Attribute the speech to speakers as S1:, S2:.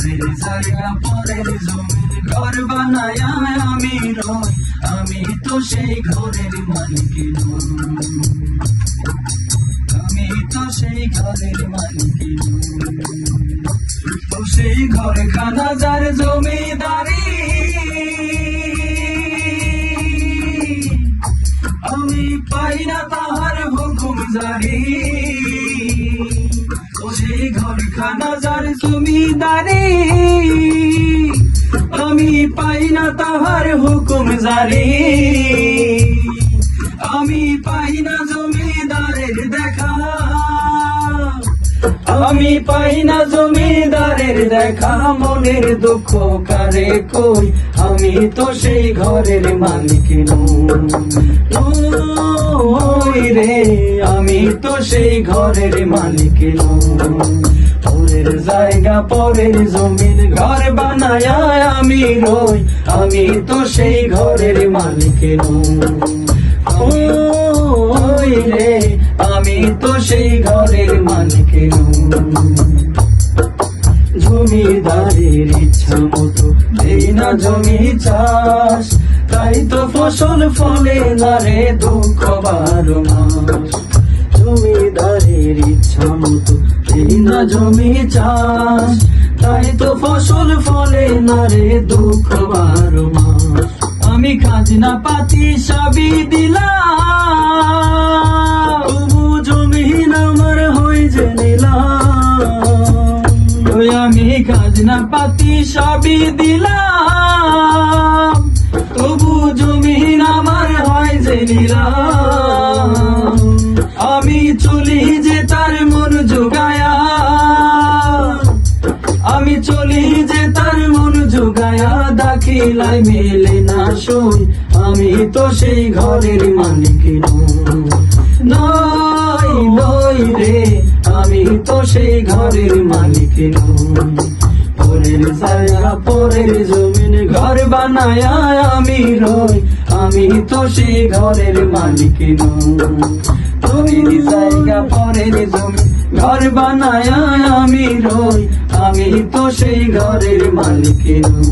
S1: পরের জায়গা পরের জমির ঘর বানায় আমি রই, আমি তো সেই ঘরের মালিক নই, আমি তো সেই ঘরের মালিক নই। তো সেই ঘরখানা যার জমিদারি, আমি পাই না তাহার হুকুম জারি। ও সেই ঘরখানা যার জমিদারি, আমি পাই না তাহার হুকুম জারি। আমি পাই না জমিদারের দেখা, আমি পাই না জমিদারের দেখা। মনের দুঃখ কারে কই, আমি তো সেই ঘরের মালিক নই রে, আমি তো সেই ঘরের মালিক নই। পরের জায়গা পরের জমির ঘর বানায় আমি রই, আমি তো সেই ঘরের মালিক নই রে, আমি তো সেই ঘরের মালিক নই। জমিদারের ইচ্ছা মতো দেই না জমি চাষ, তাই তো ফসল ফলে না রে দুঃখ 12 মাস। জমিদারের ইচ্ছা মতো দেই না জমি চাষ, তাই তো ফসল ফলে না রে দুঃখ 12 মাস। আমি খাজনা পাতি সবই দিলাম, তবু জমিন আমার হয়ে যে নিলাম। আমি খাজনা পাতি সবই দিলাম, তবু জমিন আমার হয় যে নিলাম। আমি চলি যে তার মন জোগায়া, আমি চলি যে তার মন জোগায়া। দাখিলাই মেলে না সই, আমি তো সেই ঘরের মালিক নই, নই রে, আমি তো সেই ঘরের মালিক নই। পরের জায়গা পরের জমিন ঘর বানায় আমি রই, আমি তো সেই ঘরের মালিক নই। পরের জায়গা পরের জমিন ঘর বানায় আমি রই, আমি তো সেই ঘরের মালিক নই।